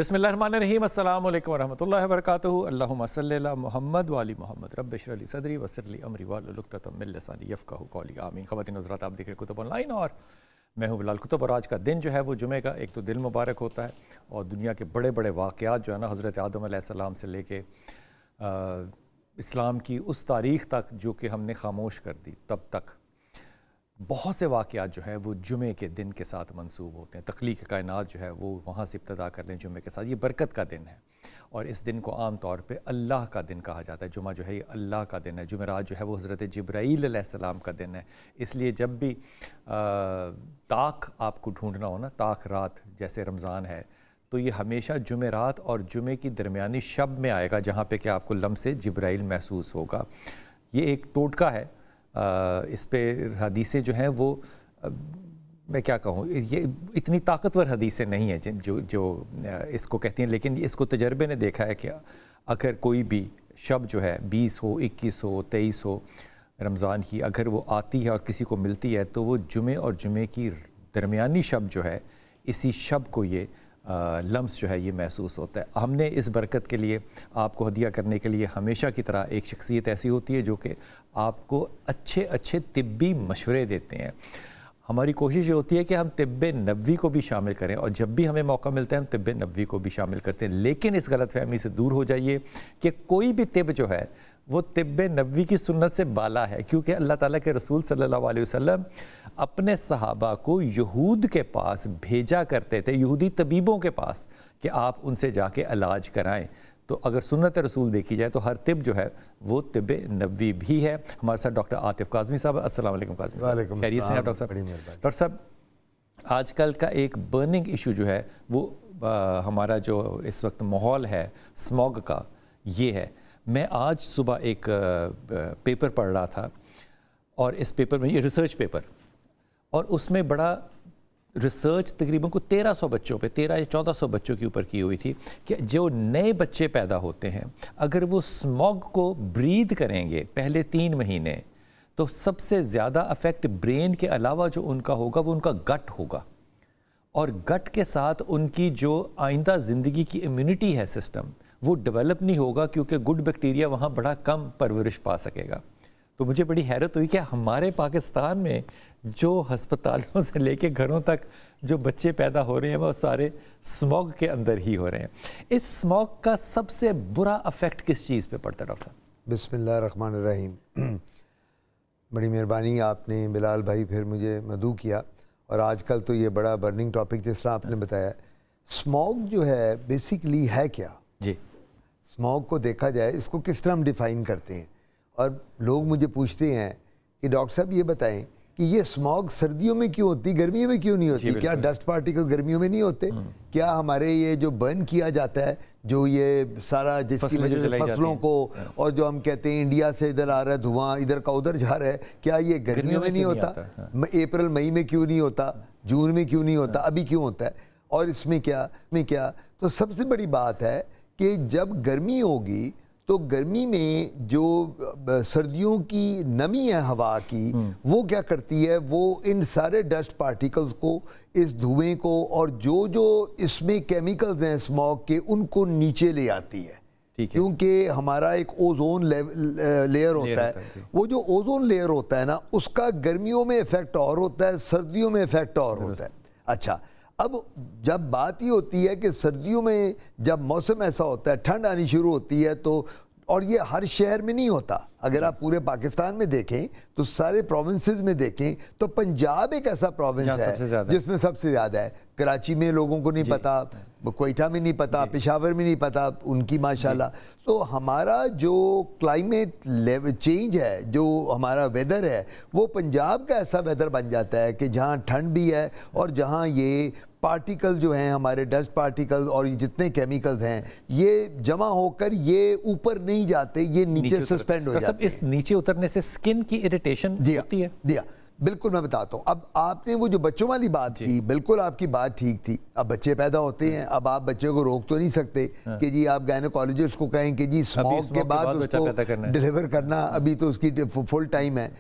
बिस्मिल्लाहिर्रहमानिर्रहीम अस्सलाम वालेकुम वरहमतुल्लाहि वबरकातुहू। अल्लाहुम्मा सल्लि अला मुहम्मद व आलि मुहम्मद। रब्बि इश्रह ली सदरी वयस्सिर ली अमरी वाहलुल उक़दतम मिन लिसानी यफ़क़हू क़ौली। आमीन। ख़वातीन हज़रात, आप देख रहे हैं कुतुब ऑनलाइन और मैं हूँ बिलाल कुतुब। और आज का दिन जो है वो जुमे का एक तो दिल मुबारक होता है और दुनिया के बड़े बड़े वाक़यात जो है ना, हज़रत आदम अलैहिस्सलाम से लेके इस्लाम की उस तारीख़ तक जो कि हमने खामोश कर दी, तब तक बहुत से वाक़यात जो है वो जुमे के दिन के साथ मंसूब होते हैं। तख्लीक़ कायनात जो है वो वहाँ से इब्तदा कर लें जुमे के साथ। ये बरकत का दिन है और इस दिन को आम तौर पे अल्लाह का दिन कहा जाता है। जुमा जो है ये अल्लाह का दिन है। जुमेरात जो है वो हज़रत जिब्राईल अलैहिस्सलाम का दिन है। इसलिए जब भी ताक आपको ढूंढना हो ना, ताक रात जैसे रमज़ान है, तो ये हमेशा जुमेरात और जुमे की दरमियानी शब में आएगा, जहाँ पे कि आपको लम्से जिब्राईल महसूस होगा। ये एक टोटका है। इस पे हदीसें जो हैं वो मैं क्या कहूँ, ये इतनी ताकतवर हदीसें नहीं हैं जो इसको कहती हैं, लेकिन इसको तजर्बे ने देखा है कि अगर कोई भी शब जो है 20 हो, 21 हो, 23 हो रमज़ान की, अगर वो आती है और किसी को मिलती है तो वो जुमे और जुमे की दरमियानी शब जो है, इसी शब को ये लम्स जो है ये महसूस होता है। हमने इस बरकत के लिए आपको हदिया करने के लिए हमेशा की तरह एक शख्सियत ऐसी होती है जो कि आपको अच्छे अच्छे तिब्बी मशवरे देते हैं। हमारी कोशिश ये होती है कि हम तिब्ब नबवी को भी शामिल करें और जब भी हमें मौका मिलता है हम तिब्ब नबवी को भी शामिल करते हैं। लेकिन इस गलतफहमी से दूर हो जाइए कि कोई भी तिब जो है वो तिब्ब नबवी की सुन्नत से बाला है, क्योंकि अल्लाह ताला के रसूल सल्लल्लाहु अलैहि वसल्लम अपने सहाबा को यहूद के पास भेजा करते थे, यहूदी तबीबों के पास, कि आप उनसे जाके इलाज कराएं। तो अगर सुन्नत रसूल देखी जाए तो हर तिब जो है वो तिब्ब नबवी भी है। हमारे साथ डॉक्टर आतिफ काज़मी साहब। अस्सलाम वालेकुम काज़मी साहब, खैरियत से हैं डॉक्टर साहब? डॉक्टर साहब, आजकल का एक बर्निंग इशू जो है वो हमारा जो इस वक्त माहौल है स्मॉग का, ये है। मैं आज सुबह एक पेपर पढ़ रहा था और इस पेपर में, ये रिसर्च पेपर, और उसमें बड़ा रिसर्च तकरीबन को 1300 बच्चों पे, 13 या 1400 बच्चों के ऊपर की हुई थी कि जो नए बच्चे पैदा होते हैं अगर वो स्मॉग को ब्रीथ करेंगे पहले 3 महीने, तो सबसे ज़्यादा अफेक्ट ब्रेन के अलावा जो उनका होगा वो उनका गट होगा, और गट के साथ उनकी जो आइंदा ज़िंदगी की इम्यूनिटी है सिस्टम, वो डेवलप नहीं होगा, क्योंकि गुड बैक्टीरिया वहाँ बड़ा कम परवरिश पा सकेगा। तो मुझे बड़ी हैरत हुई कि हमारे पाकिस्तान में जो हस्पतालों से लेके घरों तक जो बच्चे पैदा हो रहे हैं वो सारे स्मॉग के अंदर ही हो रहे हैं। इस स्मॉग का सबसे बुरा अफेक्ट किस चीज़ पे पड़ता है डॉक्टर साहब? बिस्मिल्लाहिर्रहमानिर्रहीम। बड़ी मेहरबानी आपने बिलाल भाई फिर मुझे मदऊ किया, और आजकल तो ये बड़ा बर्निंग टॉपिक जिस तरह आपने बताया। स्मॉग जो है बेसिकली है क्या जी? स्मॉग को देखा जाए, इसको किस तरह हम डिफ़ाइन करते हैं, और लोग मुझे पूछते हैं कि डॉक्टर साहब ये बताएं कि ये स्मॉग सर्दियों में क्यों होती, गर्मियों में क्यों नहीं होती? क्या डस्ट पार्टिकल गर्मियों में नहीं होते? क्या हमारे ये जो बर्न किया जाता है, जो ये सारा जिसकी वजह से फसलों को, और जो हम कहते हैं इंडिया से इधर आ रहा है धुआं, इधर का उधर जा रहा है, क्या ये गर्मियों में नहीं होता? अप्रैल मई में क्यों नहीं होता? जून में क्यों नहीं होता? अभी क्यों होता है? और इसमें क्या? तो सबसे बड़ी बात है कि जब गर्मी होगी तो गर्मी में जो सर्दियों की नमी है हवा की, वो क्या करती है, वो इन सारे डस्ट पार्टिकल्स को, इस धुएं को, और जो इसमें केमिकल्स हैं स्मॉग के, उनको नीचे ले आती है। क्योंकि हमारा एक ओजोन लेयर होता है, वो जो ओजोन लेयर होता है ना, उसका गर्मियों में इफेक्ट और होता है, सर्दियों में इफेक्ट और होता है। अच्छा, अब जब बात ये होती है कि सर्दियों में जब मौसम ऐसा होता है, ठंड आनी शुरू होती है, तो, और ये हर शहर में नहीं होता, अगर आप पूरे पाकिस्तान में देखें तो सारे प्रोविंसेस में देखें तो पंजाब एक ऐसा प्रोविंस है जिसमें सबसे ज़्यादा है। कराची में लोगों को नहीं पता, क्वेटा में नहीं पता, पेशावर में नहीं पता, उनकी माशाल्लाह। तो हमारा जो क्लाइमेट चेंज है, जो हमारा वेदर है, वो पंजाब का ऐसा वेदर बन जाता है कि जहाँ ठंड भी है और जहाँ ये पार्टिकल जो हैं हमारे डस्ट पार्टिकल और ये जितने केमिकल्स हैं, ये जमा होकर ये ऊपर नहीं जाते, ये नीचे सस्पेंड हो जाते हैं। इस नीचे उतरने से स्किन की इरिटेशन होती है? दिया बिल्कुल, मैं बताता हूँ। अब आपने वो जो बच्चों वाली बात की, बिल्कुल आपकी बात ठीक थी। अब बच्चे पैदा होते हैं, अब आप बच्चे को रोक तो नहीं सकते कि जी आप गायनोकोलॉजिस्ट को कहें कि जी स्मॉग के बाद उसको डिलीवर करना, अभी तो उसकी फुल टाइम है।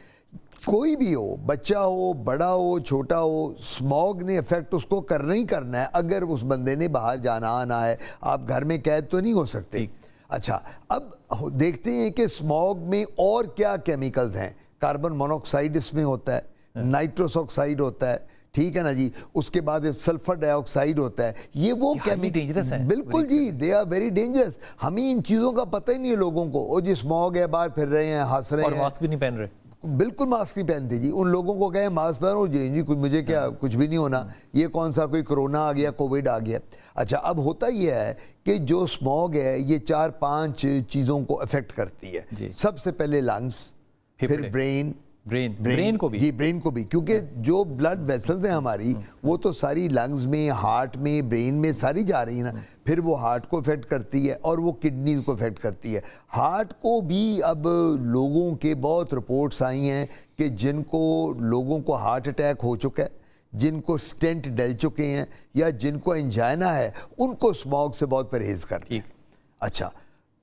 कोई भी हो, बच्चा हो, बड़ा हो, छोटा हो, स्मॉग ने इफेक्ट उसको करना ही करना है अगर उस बंदे ने बाहर जाना आना है। आप घर में कैद तो नहीं हो सकते। अच्छा, अब देखते हैं कि स्मॉग में और क्या केमिकल्स हैं। कार्बन मोनोऑक्साइड इसमें होता है, नाइट्रस ऑक्साइड होता है, ठीक है ना जी, उसके बाद सल्फर डाइऑक्साइड होता है। ये वो डेंजरस है। बिल्कुल जी, दे आर वेरी डेंजरस। हमें इन चीज़ों का पता ही नहीं है लोगों को। वो जी स्मॉग है, बाहर फिर रहे हैं, हंस रहे हैं, और मास्क भी नहीं पहन रहे। बिल्कुल मास्क नहीं पहनते जी। उन लोगों को कहें मास्क पहनो जी, कुछ मुझे क्या, कुछ भी नहीं होना, ये कौन सा कोई कोरोना आ गया, कोविड आ गया। अच्छा, अब होता ये है कि जो स्मॉग है ये 4-5 चीज़ों को अफेक्ट करती है। सबसे पहले लंग्स, फिर ब्रेन को भी जी, ब्रेन को भी, क्योंकि जो ब्लड वेसल्स हैं हमारी वो तो सारी लंग्स में, हार्ट में, ब्रेन में सारी जा रही है ना। फिर वो हार्ट को इफेक्ट करती है और वो किडनीज को इफेक्ट करती है। हार्ट को भी अब लोगों के बहुत रिपोर्ट्स आई हैं कि जिनको लोगों को हार्ट अटैक हो चुका है, जिनको स्टेंट डल चुके हैं या जिनको एंजाइना है, उनको स्मॉग से बहुत परहेज करना। अच्छा,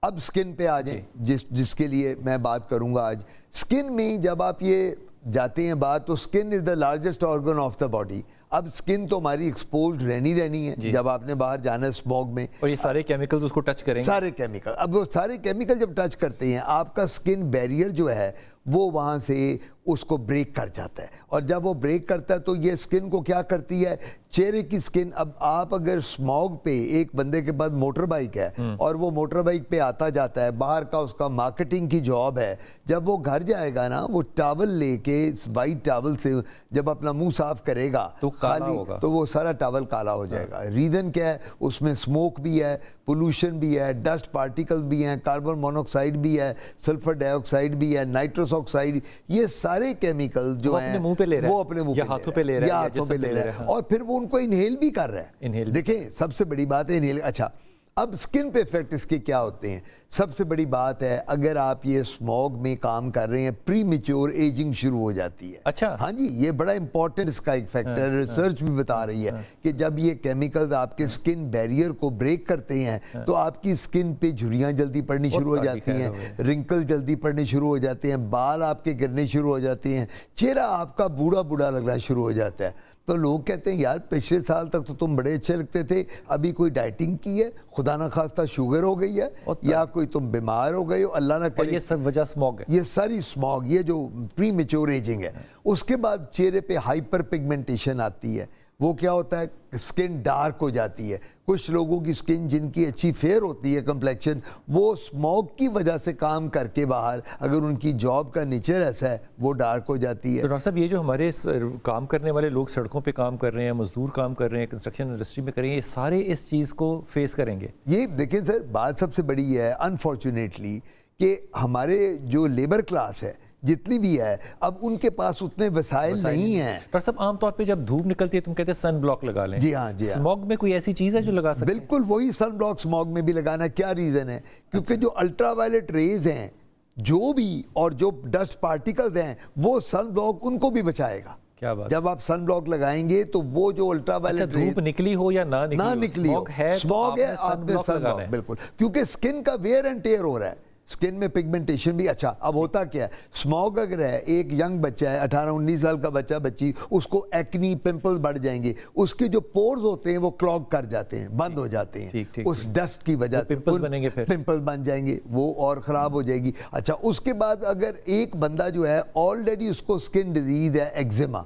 अब स्किन पे आ जाएं, जिसके लिए मैं बात करूंगा आज। स्किन में जब आप ये जाते हैं बात, तो skin is the largest organ of the body. अब स्किन तो हमारी एक्सपोज्ड रहनी है जब आपने बाहर जाना है स्मॉग में, और ये सारे केमिकल्स उसको टच करेंगे, सारे केमिकल। अब वो सारे केमिकल जब टच करते हैं, आपका स्किन बैरियर जो है वो वहाँ से उसको ब्रेक कर जाता है, और जब वो ब्रेक करता है तो ये स्किन को क्या करती है, चेहरे की स्किन। अब आप अगर स्मॉग पे, एक बंदे के पास मोटर बाइक है और वो मोटर बाइक पे आता जाता है, बाहर का उसका मार्केटिंग की जॉब है, जब वो घर जाएगा ना, वो टॉवल लेके, वाइट टॉवल से जब अपना मुंह साफ करेगा तो काला होगा, तो वो सारा टॉवल काला हो जाएगा। रीज़न क्या है, उसमें स्मोक भी है, पोल्यूशन भी है, डस्ट पार्टिकल्स भी हैं, कार्बन मोनोऑक्साइड भी है, सल्फर डाइऑक्साइड भी है, नाइट्रस ऑक्साइड, ये सारे केमिकल जो हैं मुंह पे ले रहा है, वो अपने मुंह पे, हाथों पे ले रहा है, और फिर वो उनको इनहेल भी कर रहा है। देखें, सबसे बड़ी बात है इनहेल। अच्छा, अब स्किन पे इफेक्ट इसके क्या होते हैं? सबसे बड़ी बात है, अगर आप ये स्मॉग में काम कर रहे हैं, प्री मैच्योर एजिंग शुरू हो जाती है। अच्छा, हाँ जी, ये बड़ा इंपॉर्टेंट इसका एक फैक्टर, रिसर्च भी बता रही है कि जब ये केमिकल्स आपके स्किन बैरियर को ब्रेक करते हैं तो आपकी स्किन पे झुर्रियाँ जल्दी पड़नी शुरू हो जाती हैं, रिंकल जल्दी पड़ने शुरू हो जाते हैं, बाल आपके गिरने शुरू हो जाते हैं, चेहरा आपका बूढ़ा बूढ़ा लगना शुरू हो जाता है। तो लोग कहते हैं यार पिछले साल तक तो तुम बड़े अच्छे लगते थे, अभी कोई डाइटिंग की है, खुदा ना खास्ता शुगर हो गई है, या कोई तुम बीमार हो गए हो, अल्लाह ना करे। ये सब वजह स्मॉग है, ये सारी स्मॉग, ये जो प्री मैच्योर एजिंग है। उसके बाद चेहरे पे हाइपर पिगमेंटेशन आती है। वो क्या होता है, स्किन डार्क हो जाती है। कुछ लोगों की स्किन जिनकी अच्छी फेयर होती है कंप्लेक्शन, वो स्मॉग की वजह से काम करके बाहर, अगर उनकी जॉब का नेचर ऐसा है, वो डार्क हो जाती है। तो डॉक्टर साहब, ये जो हमारे काम करने वाले लोग सड़कों पे काम कर रहे हैं, मजदूर काम कर रहे हैं, कंस्ट्रक्शन इंडस्ट्री में कर रहे हैं, ये सारे इस चीज़ को फेस करेंगे? ये देखें सर, बात सबसे बड़ी है अनफॉर्चुनेटली कि हमारे जो लेबर क्लास है जितनी भी है, अब उनके पास उतने वसाइल नहीं हैं। डॉक्टर साहब, आमतौर पे जब धूप निकलती है तुम कहते हैं सन ब्लॉक लगा लें। जी हाँ, जी हाँ। स्मॉग में कोई ऐसी चीज़ है जो लगा सकते हैं? बिल्कुल वही सन ब्लॉक स्मॉग में भी लगाना। क्या रीज़न है? क्योंकि जो अल्ट्रावायलेट रेज हैं, जो भी, और जो डस्ट पार्टिकल्स हैं, वो सन ब्लॉक उनको भी बचाएगा। क्या बात? जब आप सन ब्लॉक लगाएंगे तो वो जो अल्ट्रावायलेट धूप निकली हो या ना निकली हो, स्मॉग है, आपने सन ब्लॉक, बिल्कुल, क्योंकि स्किन का वेयर एंड टेयर हो रहा है, स्किन में पिगमेंटेशन भी। अच्छा, अब होता क्या है, स्मॉग अगर है, एक यंग बच्चा है, 18-19 साल का बच्चा, बच्ची, उसको एक्नी, पिंपल्स बढ़ जाएंगे, उसके जो पोर्स होते हैं वो क्लॉग कर जाते हैं, बंद हो जाते हैं उस डस्ट की वजह से, पिंपल्स बनेंगे, फिर पिंपल्स बन जाएंगे, वो और ख़राब हो जाएगी। अच्छा, उसके बाद अगर एक बंदा जो है ऑलरेडी उसको स्किन डिजीज है, एक्जिमा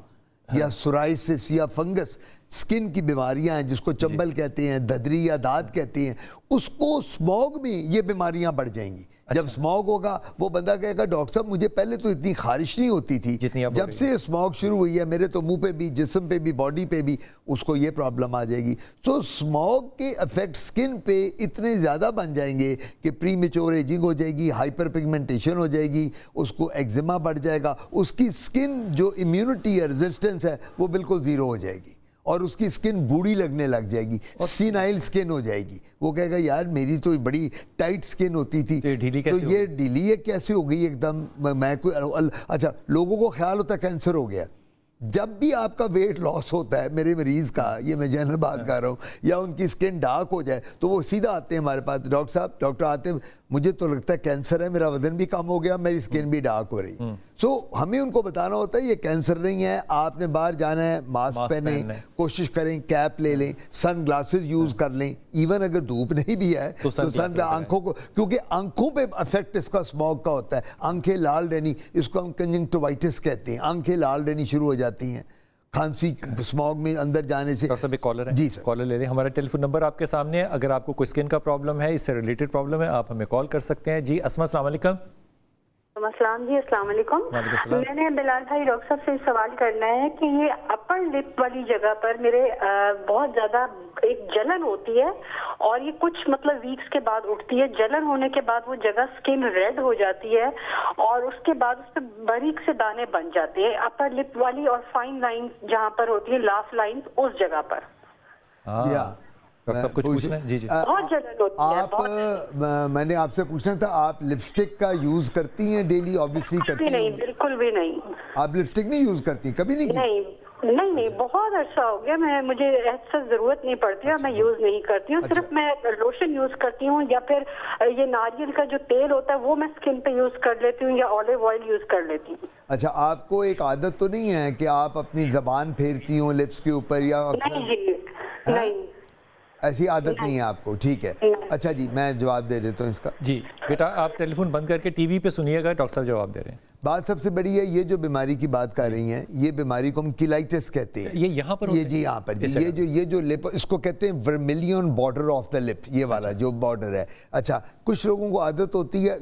या सोराइसिस या फंगस, स्किन की बीमारियां हैं जिसको चंबल कहते हैं, ददरी या दाद कहते हैं, उसको स्मॉग में ये बीमारियां बढ़ जाएंगी। जब स्मॉग होगा, वो बंदा कहेगा डॉक्टर साहब मुझे पहले तो इतनी खारिश नहीं होती थी, जब से स्मॉग शुरू हुई है मेरे तो मुंह पे भी, जिस्म पे भी, बॉडी पे भी, उसको ये प्रॉब्लम आ जाएगी। तो स्मॉग के इफेक्ट स्किन पे इतने ज़्यादा बन जाएंगे कि प्री मैच्योर एजिंग हो जाएगी, हाइपर पिगमेंटेशन हो जाएगी, उसको एक्जिमा बढ़ जाएगा, उसकी स्किन जो इम्यूनिटी है, रेजिस्टेंस है, वो बिल्कुल ज़ीरो हो जाएगी, और उसकी स्किन बूढ़ी लगने लग जाएगी, और सीनाइल स्किन हो जाएगी। वो कहेगा यार मेरी तो बड़ी टाइट स्किन होती थी, तो ये ढीली है कैसे हो गई एकदम, मैं कोई। अच्छा, लोगों को ख्याल होता है कैंसर हो गया। जब भी आपका वेट लॉस होता है, मेरे मरीज का, ये मैं जनरल बात कर रहा हूँ, या उनकी स्किन डार्क हो जाए, तो वो सीधा आते हैं हमारे पास, डॉक्टर साहब, डॉक्टर आते हैं, मुझे तो लगता है कैंसर है, मेरा वजन भी कम हो गया, मेरी स्किन भी डार्क हो रही। सो हमें उनको बताना होता है ये कैंसर नहीं है, आपने बाहर जाना है, मास्क पहने, कोशिश करें, कैप ले लें, सन ग्लासेस यूज कर लें, इवन अगर धूप नहीं भी है तो सन आंखों को, क्योंकि आंखों पे इफेक्ट इसका स्मॉग का होता है, आंखें लाल रहनी, इसको हम कंजंक्टिवाइटिस कहते हैं, आंखें लाल रहनी शुरू हो जाती हैं खांसी स्मॉग में अंदर जाने से। डॉक्टर साहब एक कॉलर है, जी सर, कॉलर ले लें। हमारा टेलीफोन नंबर आपके सामने है, अगर आपको कोई स्किन का प्रॉब्लम है, इससे रिलेटेड प्रॉब्लम है, आप हमें कॉल कर सकते हैं। जी अस्मा, अस्सलाम वालेकुम। अस्सलाम जी, अस्सलाम वालेकुम। मैंने बिलाल भाई डॉक्टर साहब से सवाल करना है कि ये अपर लिप वाली जगह पर मेरे बहुत ज्यादा एक जलन होती है और ये कुछ मतलब वीक्स के बाद उठती है। जलन होने के बाद वो जगह स्किन रेड हो जाती है और उसके बाद उस पर बारीक से दाने बन जाते हैं अपर लिप वाली और फाइन लाइंस जहाँ पर होती है, लास्ट लाइंस उस जगह पर। डॉक्टर साहब कुछ पूछना है? जी जी। बहुत जलन होती है। आप मैंने आपसे पूछना था, आप लिपस्टिक का यूज करती हैं डेली? ऑब्वियसली करती हैं। नहीं, बिल्कुल भी नहीं। आप लिपस्टिक नहीं यूज करती? कभी नहीं की? नहीं, बहुत अच्छा हो गया। मुझे ऐसा जरूरत नहीं पड़ती है, मैं यूज नहीं करती हूँ। सिर्फ मैं लोशन यूज करती हूँ या फिर ये नारियल का जो तेल होता है वो मैं स्किन पे यूज कर लेती हूँ या ऑलिव ऑयल यूज कर लेती हूँ। अच्छा, आपको एक आदत तो नहीं है कि आप अपनी जबान फेरती हो लिप्स के ऊपर या? नहीं जी, नहीं, ऐसी आदत नहीं है आपको, ठीक है। अच्छा जी, मैं जवाब दे देता हूँ इसका। जी बेटा, आप टेलीफोन बंद करके टीवी पे सुनिएगा, डॉक्टर साहब जवाब दे रहे हैं। बात सबसे बड़ी है, ये जो बीमारी की बात कर रही हैं, ये बीमारी को हम किलाइटिस कहते हैं। ये यहाँ पर ये जी यहाँ पर जी, ये जो लिप, इसको कहते हैं vermilion border of the lip, ये वाला जो बॉर्डर है। अच्छा, कुछ लोगों को आदत होती है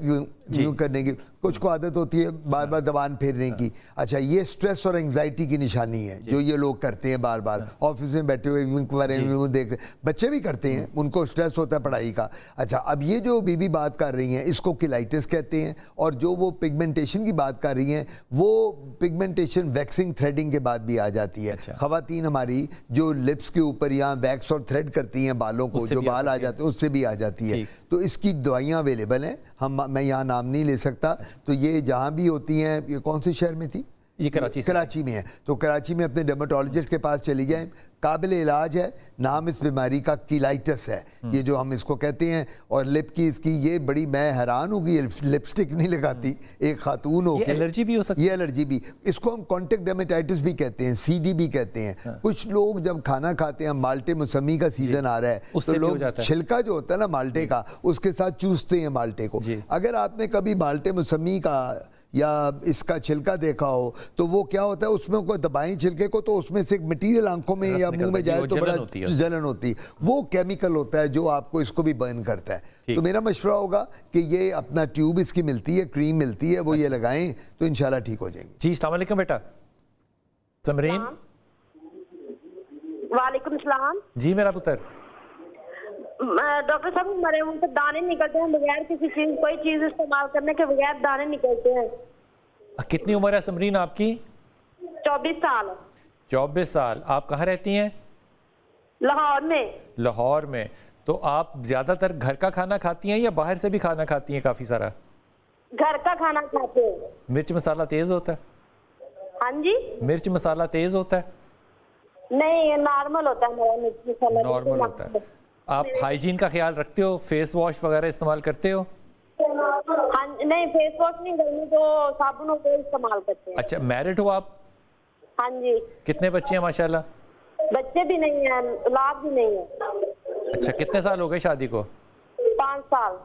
यूं करने की, कुछ को आदत होती है बार बार जबान फेरने की। अच्छा, ये स्ट्रेस और एंग्जाइटी की निशानी है जो ये लोग करते हैं बार बार, ऑफिस में बैठे हुए देख रहे, बच्चे भी करते हैं, उनको स्ट्रेस होता है पढ़ाई का। अच्छा, अब ये जो बीबी बात कर रही हैं इसको किलाइटिस कहते हैं, और जो वो पिगमेंटेशन की बात कर रही हैं वो पिगमेंटेशन वैक्सिंग थ्रेडिंग के बाद भी आ जाती है। खवातीन हमारी जो लिप्स के ऊपर यहाँ वैक्स और थ्रेड करती हैं बालों को, जो बाल आ जाते हैं उससे भी आ जाती है। तो इसकी दवाइयाँ अवेलेबल हैं, मैं यहाँ नाम नहीं ले सकता। तो ये जहाँ भी होती हैं, ये कौन से शहर में थी? ये कराची में है। तो कराची में अपने डर्मेटोलॉजिस्ट के पास चली जाएं, काबिल इलाज है। नाम इस बीमारी का किलाइटिस है, ये जो हम इसको कहते हैं। और लिप की इसकी ये बड़ी, मैं हैरान हूँ कि लिपस्टिक नहीं लगाती एक खातून हो के। एलर्जी भी हो सकती है। ये एलर्जी भी, इसको हम कॉन्टेक्ट डर्मेटाइटिस भी कहते हैं, सीडी भी कहते हैं। कुछ लोग जब खाना खाते हैं, माल्टे मौसमी का सीजन आ रहा है, तो लोग छिलका जो होता है ना माल्टे का, उसके साथ चूसते हैं माल्टे को। अगर आपने कभी माल्टे मौसमी का या इसका छिलका देखा हो तो वो क्या होता है, उसमें कोई दबाएं छिलके को तो उसमें से मटेरियल आंखों में या मुंह में जाए तो बड़ा जलन होती है। वो केमिकल होता है जो आपको इसको भी बर्न करता है। तो मेरा मशवरा होगा कि ये अपना ट्यूब इसकी मिलती है, क्रीम मिलती है, वो ये लगाएं तो इंशाल्लाह ठीक हो जाएंगे। जी अस्सलाम वालेकुम बेटा। समरीन। वालेकुम सलाम। जी मेरा पुत्र। डॉक्टर साहब, हमारे मुंह से दाने निकलते हैं बगैर किसी चीज, कोई चीज इस्तेमाल करने के बगैर दाने निकलते हैं। कितनी उम्र है समरीन आपकी? 24 साल। 24 साल। आप कहाँ रहती हैं? लाहौर में। लाहौर में। तो आप ज्यादातर घर का खाना खाती हैं या बाहर से भी खाना खाती हैं? काफी सारा घर का खाना खाते हैं। मिर्च मसाला तेज होता है? हाँ जी। मिर्च मसाला तेज होता है? नहीं, नॉर्मल होता है मेरा मिर्च मसाला। नॉर्मल होता है। आप हाइजीन का ख्याल रखते हो? फेस वॉश वगैरह इस्तेमाल करते हो? हाँ, नहीं फेस वॉश नहीं, गर्मी तो साबुन और इस्तेमाल करते हैं। अच्छा, मैरिड हो आप? हाँ जी। कितने बच्चे हैं माशाल्लाह? बच्चे भी नहीं है, औलाद भी नहीं है। अच्छा, कितने साल हो गए शादी को? 5 साल।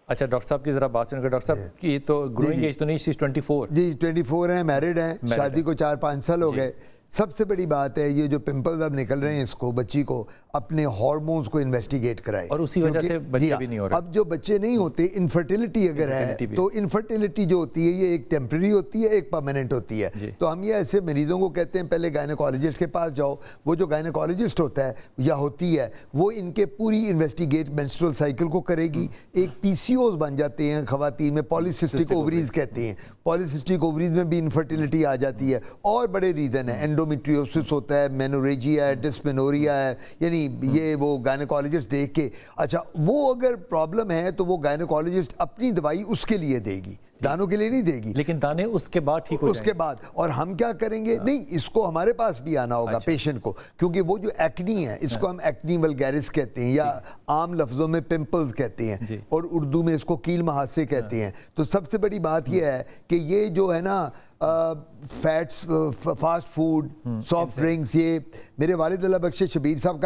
अच्छा, डॉक्टर साहब की जरा बात सुनिए। डॉक्टर साहब की तो ग्रोइंग एज तो नहीं, 24? जी 24 हैं, मैरिड हैं, शादी को 4-5 साल हो गए। सबसे बड़ी बात है ये जो पिंपल्स अब निकल रहे हैं, इसको बच्ची को अपने हार्मोन्स को इन्वेस्टिगेट कराए, और उसी वजह से बच्चे भी नहीं हो रहे। अब जो बच्चे नहीं होते, इनफर्टिलिटी अगर है तो इनफर्टिलिटी जो होती है ये एक टेम्परेरी होती है, एक परमानेंट होती है। तो हम ये ऐसे मरीजों को कहते हैं पहले गायनेकोलॉजिस्ट के पास जाओ। वो जो गायनेकोलॉजिस्ट होता है या होती है वो इनके पूरी इन्वेस्टिगेट मेंस्ट्रुअल साइकिल को करेगी। एक पीसीओज बन जाते हैं खवातीन में, पॉलीसिस्टिक ओवरीज कहते हैं। पॉलीसिस्टिक ओवरीज में भी इनफर्टिलिटी आ जाती है, और बड़े रीज़न है, एंडोमेट्रियोसिस होता है, मेनोरेजिया है, डिस्मेनोरिया है, यानी ये वो गायनेकोलॉजिस्ट देख के। अच्छा, वो अगर प्रॉब्लम है तो वो गायनेकोलॉजिस्ट अपनी दवाई उसके लिए देगी, दानों के लिए नहीं देगी, लेकिन दाने उसके बाद ठीक हो उसके बाद। और हम क्या करेंगे, नहीं इसको हमारे पास भी आना होगा पेशेंट को, क्योंकि वो जो एक्नी है इसको हम एक्नी वल्गैरिस कहते हैं या आम लफ्जों में पिंपल्स कहते हैं और उर्दू में इसको कील महासे कहते हैं। तो सबसे बड़ी बात यह है कि ये जो है ना fats, fast food, soft drinks, ये मेरे वालिद अल्लाह बख्शे शबीर साहब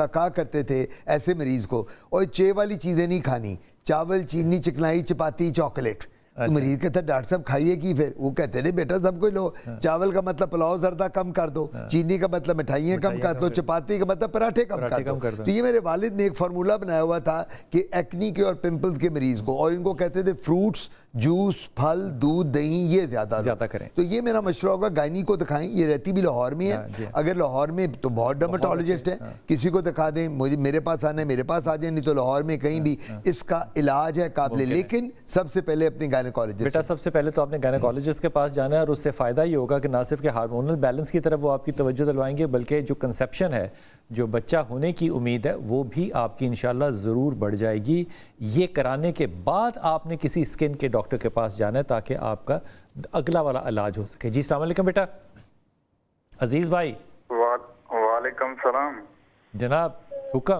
कहा करते थे ऐसे मरीज़ को, और चे वाली चीज़ें नहीं खानी, चावल, चीनी, चिकनाई, चपाती, चॉकलेट। तो मरीज कहता है डॉक्टर साहब खाइए की, फिर वो कहते नहीं बेटा सब कुछ लो, चावल का मतलब पुलाव जरदा कम कर दो, चीनी का मतलब मिठाइयाँ कम कर दो, चपाती का मतलब पराठे कम कर दो। तो ये मेरे वालिद ने एक फार्मूला बनाया हुआ था कि एक्नी के और पिंपल्स के मरीज को, और इनको कहते थे फ्रूट्स, जूस, फल, दूध, दही ये ज्यादा करें। तो ये मेरा मशवरा होगा, गायनी को दिखाएं, ये रहती भी लाहौर में है, अगर लाहौर में तो बहुत डर्मेटोलॉजिस्ट है, किसी को दिखा दें, मुझे मेरे पास आना है मेरे पास आ जाए, नहीं तो लाहौर में कहीं भी इसका इलाज है काबिल। लेकिन सबसे पहले अपने गायनेकोलॉजिस्ट, बेटा सबसे पहले तो आपने गायनेकोलॉजिस्ट के पास जाना है, और उससे फ़ायदा ये होगा कि ना सिर्फ के हार्मोनल बैलेंस की तरफ वो आपकी तवज्जो दिलवाएंगे, बल्कि जो कंसेप्शन है, जो बच्चा होने की उम्मीद है, वो भी आपकी इंशाल्लाह ज़रूर बढ़ जाएगी। ये कराने के बाद आपने किसी स्किन के डॉक्टर के पास जाना है ताकि आपका अगला वाला इलाज हो सके। जी अस्सलाम वालेकुम बेटा। अजीज़ भाई। वालेकुम सलाम जनाब, हुक्म।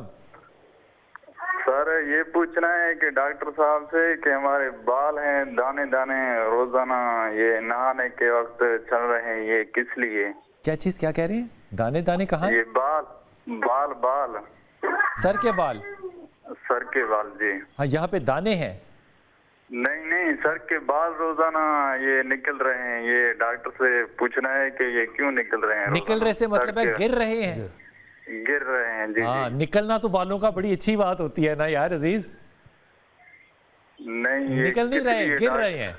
सर ये पूछना है कि डॉक्टर साहब से कि हमारे बाल हैं दाने दाने रोजाना ये नहाने के वक्त चल रहे हैं, ये किस लिए? क्या चीज़, क्या कह रही है? दाने दाने कहाँ? ये बाल बाल बाल सर के बाल? सर के बाल जी। हाँ, यहाँ पे दाने हैं? नहीं नहीं, सर के बाल रोजाना ये निकल रहे हैं, ये डॉक्टर से पूछना है कि ये क्यों निकल रहे हैं। निकल रहे से मतलब है गिर रहे हैं? गिर रहे हैं जी। हाँ, निकलना तो बालों का बड़ी अच्छी बात होती है ना यार अजीज। नहीं, निकल नहीं रहे, गिर रहे हैं।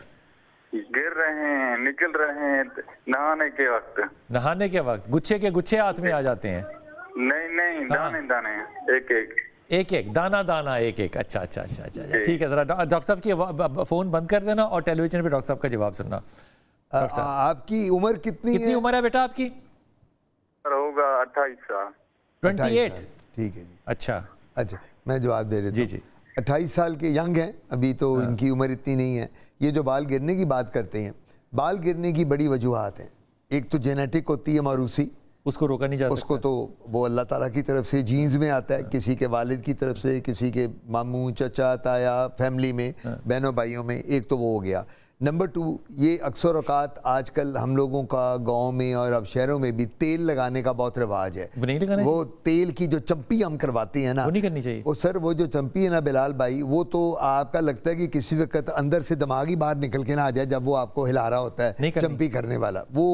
गिर रहे हैं, निकल रहे हैं नहाने के वक्त। नहाने के वक्त गुच्छे के गुच्छे हाथ में आ जाते हैं? नहीं नहीं, दाने दाने एक एक दाना दाना एक एक। अच्छा अच्छा अच्छा अच्छा, ठीक है। जरा डॉक्टर साहब की फोन बंद कर देना और टेलीविजन पे डॉक्टर साहब का जवाब सुनना। आपकी उम्र कितनी उम्र है बेटा आपकी? होगा 28 साल। 28? ठीक है जी। अच्छा अच्छा, मैं जवाब दे देता हूँ। जी। 28 साल के यंग हैं अभी, तो इनकी उम्र इतनी नहीं है। ये जो बाल गिरने की बात करते हैं, बाल गिरने की बड़ी वजूहात हैं। एक तो जेनेटिक होती है मारूसी, उसको रोका नहीं जा सकता। उसको तो वो अल्लाह ताला की तरफ से जीन्स में आता है, किसी के वालिद की तरफ से, किसी के मामू, चचा, ताया, फैमिली में, बहनों भाइयों में। एक तो वो हो गया। नंबर 2, ये अक्सर औकात आजकल हम लोगों का गांव में और अब शहरों में भी तेल लगाने का बहुत रिवाज है। वो तेल की जो चंपी हम करवाते हैं ना, वो नहीं करनी चाहिए। वो सर वो जो चंपी है ना बिलाल भाई, वो तो आपका लगता है कि किसी वक्त अंदर से दिमाग ही बाहर निकल के ना आ जाए जब वो आपको हिला रहा होता है चंपी करने वाला। वो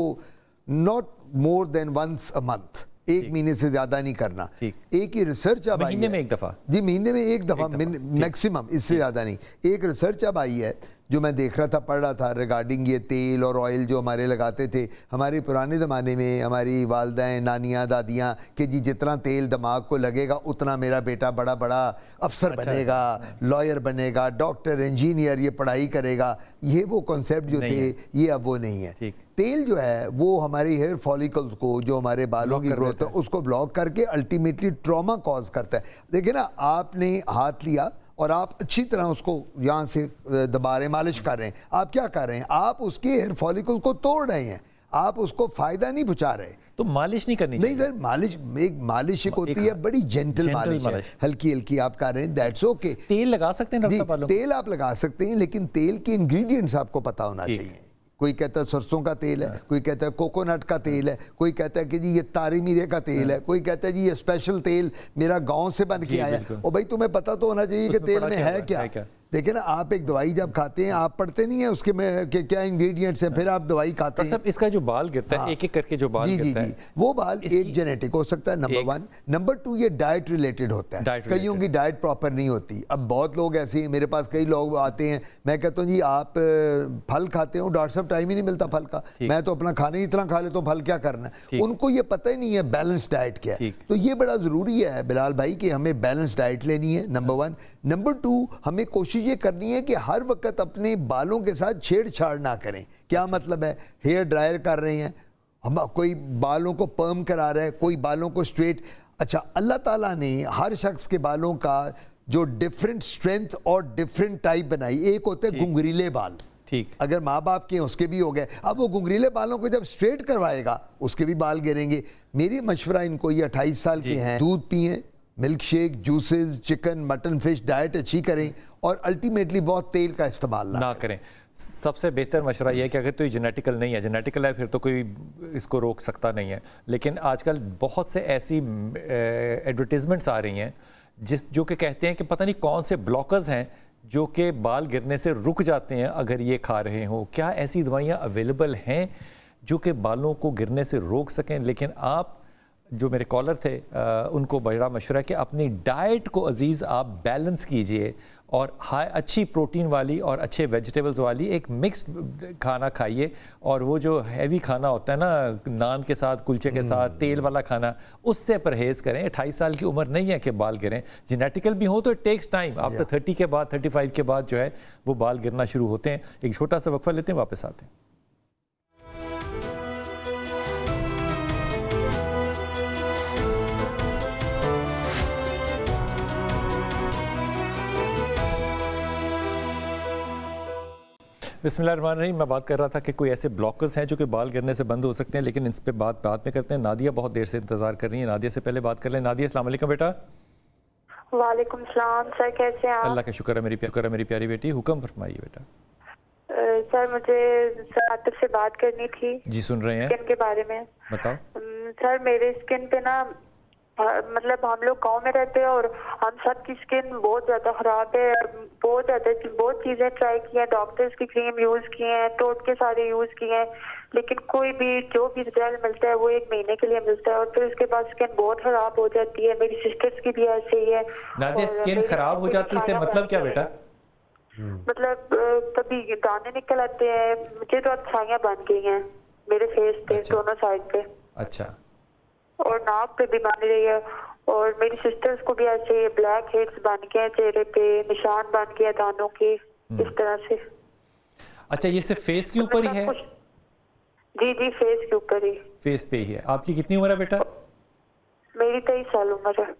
not more than once a month, एक महीने से ज्यादा नहीं करना। एक ही रिसर्च अब आई है, महीने में एक दफा जी, महीने में एक दफा मैक्सिमम, इससे ज्यादा नहीं। एक रिसर्च अब आई है जो मैं देख रहा था, पढ़ रहा था, रिगार्डिंग ये तेल और ऑयल जो हमारे लगाते थे हमारे पुराने ज़माने में, हमारी वालदाएँ, नानियाँ, दादियाँ, कि जी जितना तेल दिमाग को लगेगा उतना मेरा बेटा बड़ा बड़ा अफसर बनेगा, लॉयर बनेगा, डॉक्टर, इंजीनियर, ये पढ़ाई करेगा। ये वो कॉन्सेप्ट जो थे, ये अब वो नहीं है। तेल जो है वो हमारे हेयर फॉलिकल्स को, जो हमारे बालों की ग्रोथ है, उसको ब्लॉक करके अल्टीमेटली ट्रॉमा कॉज करता है। देखिए ना, आपने हाथ लिया और आप अच्छी तरह उसको यहाँ से दबा रहे हैं, मालिश कर रहे हैं, आप क्या कर रहे हैं? आप उसके हेयर फॉलिकल को तोड़ रहे हैं, आप उसको फायदा नहीं पहुंचा रहे। तो मालिश नहीं करनी चाहिए। नहीं सर, मालिश एक होती है बड़ी जेंटल मालिश है, हल्की हल्की आप कर रहे हैं, दैट्स ओके। तेल लगा सकते हैं डॉक्टर साहब? तेल आप लगा सकते हैं, लेकिन तेल के इंग्रेडिएंट्स आपको पता होना चाहिए। कोई कहता है सरसों का तेल है, कोई कहता है कोकोनट का तेल है, कोई कहता है कि जी ये तारी मीरे का तेल है, कोई कहता है जी ये स्पेशल तेल मेरा गांव से बन के आया। और भाई तुम्हें पता तो होना चाहिए कि तेल में है क्या। देखिए ना, आप एक दवाई जब खाते हैं, आप पढ़ते नहीं है उसके में कि क्या इंग्रेडिएंट्स हैं, फिर आप दवाई खाते हैं। इसका जो बाल गिरता है, एक एक करके जो बाल गिरता है, वो बाल एक जेनेटिक हो सकता है, नंबर 1। नंबर 2, ये डाइट रिलेटेड होता है। कईयों की डाइट प्रॉपर नहीं होती। अब बहुत लोग ऐसे हैं, मेरे पास कई लोग आते हैं, मैं कहता हूँ जी आप फल खाते हो? डॉक्टर साहब टाइम ही नहीं मिलता फल का, मैं तो अपना खाने ही इतना खा लेता हूँ, फल क्या करना है। उनको ये पता ही नहीं है बैलेंस डाइट क्या है। तो ये बड़ा जरूरी है बिलाल भाई कि हमें बैलेंस डाइट लेनी है, नंबर 1। नंबर 2, हमें कोशिश ये करनी है कि हर वक्त अपने बालों के साथ छेड़छाड़ ना करें। क्या मतलब है? हेयर ड्रायर कर रहे हैं हम, कोई बालों को पर्म करा रहा है, कोई बालों को स्ट्रेट। अच्छा, अल्लाह ताला ने हर शख्स के बालों का जो डिफरेंट स्ट्रेंथ और डिफरेंट टाइप बनाई। एक होते हैं घुंघरीले बाल, ٹھیک. اگر ماں باپ کے اس کے بھی ہو گئے. اب وہ گنگریلے بالوں کو جب اسٹریٹ کروائے گا اس کے بھی بال گریں گے. میری مشورہ ان کو، یہ 28 سال کے ہیں، دودھ پئیں، milk shake, juices, chicken, mutton, fish, diet اچھی کریں اور الٹیمیٹلی بہت تیل کا استعمال نہ کریں. سب سے بہتر مشورہ یہ ہے کہ اگر تو یہ جینیٹیکل نہیں ہے، جینیٹیکل ہے پھر تو کوئی اس کو روک سکتا نہیں ہے. لیکن آج کل بہت سے ایسی ایڈورٹیزمنٹس آ رہی ہیں جو کہ کہتے ہیں کہ پتہ نہیں کون سے بلاکرز ہیں جو کہ بال گرنے سے رک جاتے ہیں اگر یہ کھا رہے ہوں. کیا ایسی دوائیاں اویلیبل ہیں جو کہ بالوں کو گرنے سے روک سکیں؟ لیکن آپ جو میرے کالر تھے ان کو بڑا مشورہ ہے کہ اپنی ڈائٹ کو عزیز آپ بیلنس کیجئے اور اچھی پروٹین والی اور اچھے ویجیٹیبلز والی ایک مکسڈ کھانا کھائیے. اور وہ جو ہیوی کھانا ہوتا ہے نا، نان کے ساتھ، کلچے کے ساتھ، تیل والا کھانا، اس سے پرہیز کریں. 28 سال کی عمر نہیں ہے کہ بال گریں. جینیٹیکل بھی ہو تو اٹ ٹیکس ٹائم. آپ تو 30 کے بعد، 35 کے بعد جو ہے وہ بال گرنا شروع ہوتے ہیں. ایک چھوٹا سا وقفہ لیتے ہیں، واپس آتے ہیں. بسم اللہ الرحمن الرحیم. میں بات کر رہا تھا کہ کوئی ایسے بلاکرز ہیں جو کہ بال گرنے سے بند ہو سکتے ہیں، لیکن اس پہ بات بعد میں کرتے ہیں. نادیہ بہت دیر سے انتظار کر رہی ہیں. نادیہ سے پہلے بات کر لیں. نادیہ السلام علیکم بیٹا. وعلیکم السلام سر، کیسے ہیں آپ؟ اللہ کا شکر ہے میری پیاری بیٹی. حکم فرمائیے بیٹا. سر مجھے عاطف سے بات کرنی تھی. جی سن رہے ہیں. اسکن کے بارے میں بتاؤ. سر میرے اسکن پہ نا، مطلب ہم لوگ گاؤں میں رہتے ہیں اور ہم سب کی اسکن بہت زیادہ خراب ہے. بہت چیزیں ٹرائی کی ہیں، ڈاکٹرز کی کریم یوز کی ہیں، ٹوٹکے سارے یوز کیے ہیں، لیکن کوئی بھی جو بھی رزلٹ ملتا ہے وہ 1 مہینے کے لیے ملتا ہے اور پھر اس کے بعد اسکن بہت خراب ہو جاتی ہے. میری سسٹرز کی بھی ایسے ہی ہے. نادیہ اسکن خراب ہو جاتی ہے مطلب کیا بیٹا؟ مطلب کبھی دانے نکل آتے ہیں. مجھے تو چھائیاں بن گئی ہیں میرے فیس پہ، دونوں سائڈ پہ. اچھا. اور ناک پہ بھی بن رہی ہے. اور میری سسٹرز کو بھی ایسے بلیک ہیڈز بن گئے ہیں چہرے پہ، نشان بن گیا دانوں کے، اس طرح سے. اچھا یہ صرف فیس کے اوپر ہی ہے؟ جی فیس کے اوپر ہی. فیس پہ ہی ہے. آپ کی کتنی عمر ہے بیٹا؟ میری 23 سال عمر ہے.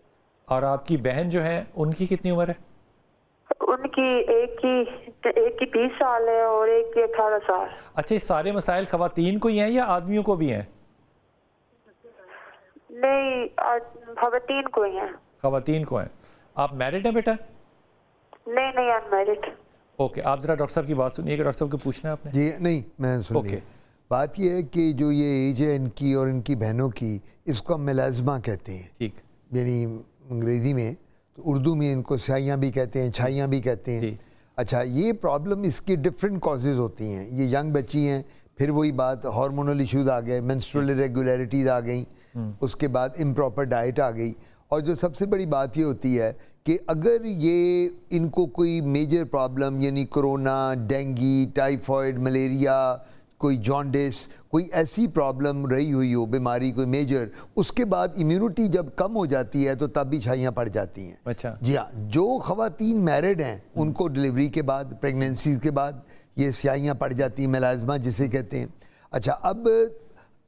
اور آپ کی بہن جو ہے ان کی کتنی عمر ہے؟ ان کی ایک کی 20 سال ہے اور ایک کی 18 سال. اچھا یہ سارے مسائل خواتین کو ہی ہیں یا آدمیوں کو بھی ہیں؟ نہیں خواتین کو ہی ہیں. خواتین کو ہیں. آپ میرڈ ہیں بیٹا؟ نہیں ان میرڈ. اوکے. آپ ذرا ڈاکٹر صاحب کی بات سنیے کہ ڈاکٹر صاحب کو پوچھنا ہے آپ نے. جی نہیں میں سن لیا. بات یہ ہے کہ جو یہ ایج ہے ان کی اور ان کی بہنوں کی، اس کو ہم ملازمہ کہتے ہیں. ٹھیک. یعنی انگریزی میں، تو اردو میں ان کو سیاہیاں بھی کہتے ہیں، چھائیاں بھی کہتے ہیں. اچھا یہ پرابلم اس کی ڈفرینٹ کازز ہوتی ہیں. یہ ینگ بچی ہیں، پھر وہی بات ہارمونل ایشوز آ گئے، مینسٹرل ریگولیرٹیز آ گئیں، اس کے بعد امپراپر ڈائٹ آ گئی. اور جو سب سے بڑی بات یہ ہوتی ہے کہ اگر یہ ان کو کوئی میجر پرابلم یعنی کرونا، ڈینگی، ٹائیفائڈ، ملیریا، کوئی جانڈس، کوئی ایسی پرابلم رہی ہوئی ہو، بیماری کوئی میجر، اس کے بعد امیونٹی جب کم ہو جاتی ہے تو تب بھی چھائیاں پڑ جاتی ہیں. اچھا. جی ہاں. جو خواتین میرڈ ہیں ان کو ڈلیوری کے بعد، پریگننسی کے بعد یہ سیاہیاں پڑ جاتی ہیں، ملازمہ جسے کہتے ہیں. اچھا اب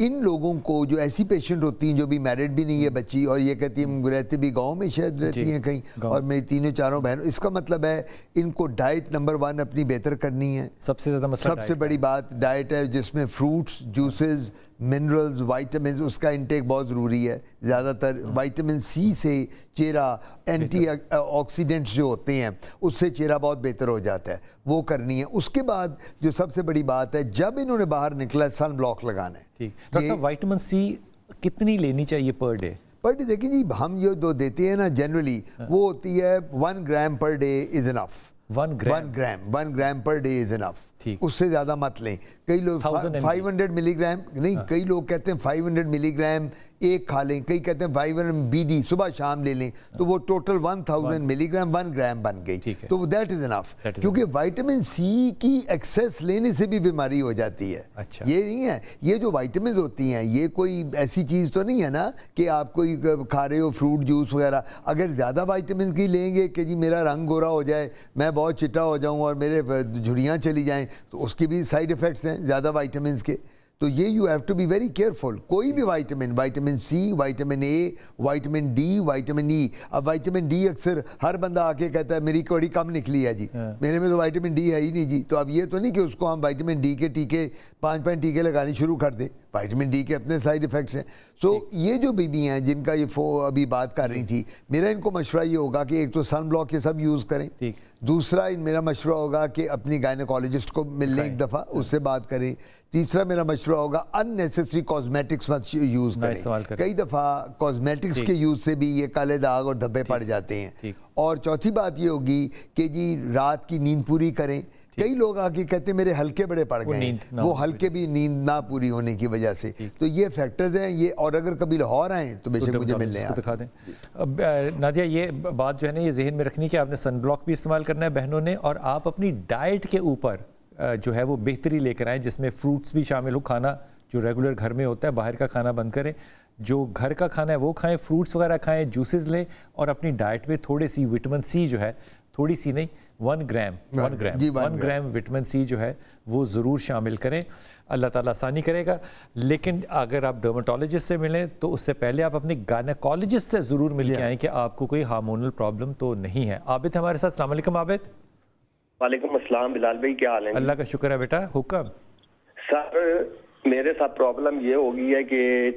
ان لوگوں کو جو ایسی پیشنٹ ہوتی ہیں جو بھی میرڈ بھی نہیں ہے بچی اور یہ کہتی ہیں رہتے بھی گاؤں میں شاید رہتی ہیں کہیں، اور میری 3-4 بہنوں، اس کا مطلب ہے ان کو ڈائٹ نمبر 1 اپنی بہتر کرنی ہے. سب سے زیادہ مسئلہ سب سے بڑی بات ڈائٹ ہے، جس میں فروٹس، جوسز، منرلز، وائٹامنز، اس کا انٹیک بہت ضروری ہے. زیادہ تر وائٹامن سی سے چہرہ، اینٹی آکسیڈنٹس جو ہوتے ہیں اس سے چہرہ بہت بہتر ہو جاتا ہے، وہ کرنی ہے. اس کے بعد جو سب سے بڑی بات ہے، جب انہوں نے باہر نکلا سن بلاک لگانا ہے. ٹھیک. ڈاکٹر صاحب وائٹامن سی کتنی لینی چاہیے پر ڈے؟ پر ڈے دیکھیں جی، ہم جو دو دیتے ہیں نا جنرلی، وہ ہوتی ہے 1 gram per day is enough. 1 gram per day is enough. اس سے زیادہ مت لیں. کئی لوگ 500 ملی گرام نہیں، کئی لوگ کہتے ہیں 500 ملی گرام ایک کھا لیں، کئی کہتے ہیں 500 بی ڈی صبح شام لے لیں، تو وہ ٹوٹل 1000 ملی گرام 1 گرام بن گئی. تو دیٹ از انف. کیونکہ وائٹامن سی کی ایکسیس لینے سے بھی بیماری ہو جاتی ہے. یہ نہیں ہے، یہ جو وائٹامنز ہوتی ہیں یہ کوئی ایسی چیز تو نہیں ہے نا کہ آپ کوئی کھا رہے ہو فروٹ جوس وغیرہ. اگر زیادہ وائٹامنز کی لیں گے کہ جی میرا رنگ گورا ہو جائے، میں بہت چٹا ہو جاؤں اور میرے جھڑیاں چلی جائیں، تو اس کی بھی سائیڈ ایفیکٹس ہیں زیادہ وائٹامنز کے. تو یہ you have to be very careful. کوئی بھی vitamin C, vitamin A, vitamin D, vitamin E. اب وائٹامن ڈی اکثر ہر بندہ آ کے کہتا ہے میری کوڑی کم نکلی ہے جی, میرے میں تو وائٹامن ڈی ہے ہی نہیں جی. تو اب یہ تو نہیں کہ اس کو ہم وائٹامن ڈی کے ٹیکے 5 ٹیکے لگانے شروع کر دیں. وائٹامن ڈی کے اپنے سائیڈ ایفیکٹس ہیں. سو یہ جو بیوی ہیں جن کا یہ ابھی بات کر رہی تھی, میرا ان کو مشورہ یہ ہوگا کہ ایک تو سن بلاک یہ سب یوز کریں. دوسرا میرا مشورہ ہوگا کہ اپنی گائنیکالوجسٹ کو ملنے ایک دفعہ, اس سے بات کریں. تیسرا میرا مشورہ ہوگا ان نیسیسری کاسمیٹکس مت یوز کریں. کئی دفعہ کاسمیٹکس کے یوز سے بھی یہ کالے داغ اور دھبے پڑ جاتے ہیں. اور چوتھی بات یہ ہوگی کہ جی رات کی نیند پوری کریں. کئی لوگ آ کے کہتے ہیں میرے ہلکے بڑے پڑ گئے ہیں, وہ ہلکے بھی نیند نہ پوری ہونے کی وجہ سے. تو یہ فیکٹرز ہیں یہ, اور اگر کبھی لاہور آئیں تو بے شک مجھے ملنے آئیں. دکھا دیں. نادیہ یہ بات جو ہے نا یہ ذہن میں رکھنی کہ آپ نے سن بلاک بھی استعمال کرنا ہے بہنوں نے, اور آپ اپنی ڈائٹ کے اوپر جو ہے وہ بہتری لے کر آئیں جس میں فروٹس بھی شامل ہو. کھانا جو ریگولر گھر میں ہوتا ہے باہر کا کھانا بند کریں, جو گھر کا کھانا ہے وہ کھائیں, فروٹس وغیرہ کھائیں, جوسز لیں, اور اپنی ڈائٹ میں تھوڑی سی وٹامن سی جو ہے, تھوڑی سی نہیں 1 گرام وٹامن سی جو ہے وہ ضرور شامل کریں. اللہ تعالیٰ آسانی کرے گا. لیکن اگر آپ ڈرماٹولوجسٹ سے ملیں تو اس سے پہلے آپ اپنے گائنیکالوجسٹ سے ضرور مل کے آئیں کہ آپ کو کوئی ہارمونل پرابلم تو نہیں ہے. عابد ہمارے ساتھ. السلام علیکم عابد. وعلیکم السلام بلال بھائی, کیا حال ہے؟ اللہ کا شکر ہے بیٹا, حکم. سر میرے ساتھ پرابلم یہ ہو گئی ہے کہ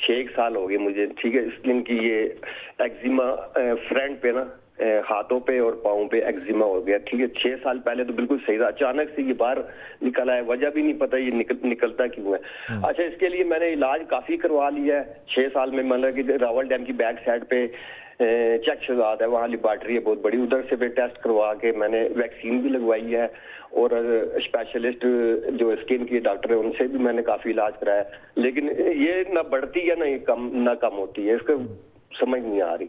6 سال ہو گئے مجھے, ٹھیک ہے, اسکن کی یہ ایگزیما فرنٹ پہ نا, ہاتھوں پہ اور پاؤں پہ ایگزیما ہو گیا, ٹھیک ہے. 6 سال پہلے تو بالکل صحیح تھا, اچانک سے یہ باہر نکلا ہے, وجہ بھی نہیں پتا یہ نکلتا کیوں ہے. اچھا, اس کے لیے میں نے علاج کافی کروا لیا ہے 6 سال میں. مطلب کہ راول ڈیم کی بیک سائڈ پہ چیک شہزاد ہے, وہاں لیبارٹری ہے بہت بڑی, ادھر سے بھی ٹیسٹ کروا کے میں نے ویکسین بھی لگوائی ہے, اور اسپیشلسٹ جو اسکن کے ڈاکٹر ہیں ان سے بھی میں نے کافی علاج کرایا, لیکن یہ نہ بڑھتی ہے نہ کم ہوتی ہے, اس کا سمجھ نہیں آ رہی.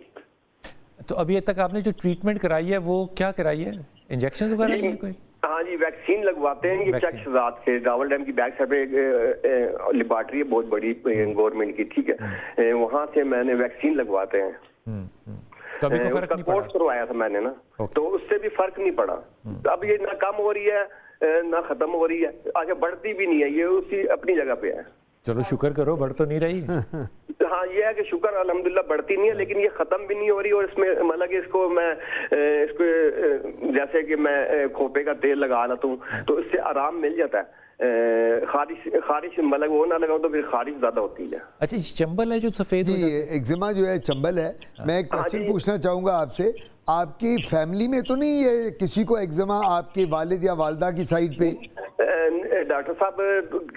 تو ابھی تک آپ نے جو ٹریٹمنٹ کرائی ہے وہ کیا کرائی ہے, انجیکشنز وغیرہ لیے کوئی؟ ہاں جی, ویکسین لگواتے ہیں یہ چیک شہزاد سے, راول ڈیم کی بیک سائڈ پہ لیبارٹری ہے بہت بڑی گورنمنٹ کی, ٹھیک ہے, وہاں سے میں نے ویکسین لگواتے ہیں. تو ابھی کوئی فرق نہیں پڑا؟ کورس کروایا تھا میں نے نا, تو اس سے بھی فرق نہیں پڑا. اب یہ نہ کم ہو رہی ہے نہ ختم ہو رہی ہے. اچھا, بڑھتی بھی نہیں ہے, یہ اسی اپنی جگہ پہ ہے. چلو شکر کرو, بڑھ تو نہیں رہی. ہاں یہ ہے کہ شکر الحمدللہ بڑھتی نہیں ہے, لیکن یہ ختم بھی نہیں ہو رہی. اور اس میں مطلب کہ اس کو جیسے کہ میں کھوپے کا تیل لگا لیتا ہوں تو اس سے آرام مل جاتا ہے. خارش مطلب وہ نہ لگاؤں تو پھر خارش زیادہ ہوتی ہے. اچھا, چمبل ہے جو سفید, جی ایگزیما جو ہے چمبل ہے. میں ایک کوشچن پوچھنا چاہوں گا آپ سے, آپ کی فیملی میں تو نہیں ہے کسی کو ایگزیما, آپ کے والد یا والدہ کی سائڈ پہ؟ ڈاکٹر صاحب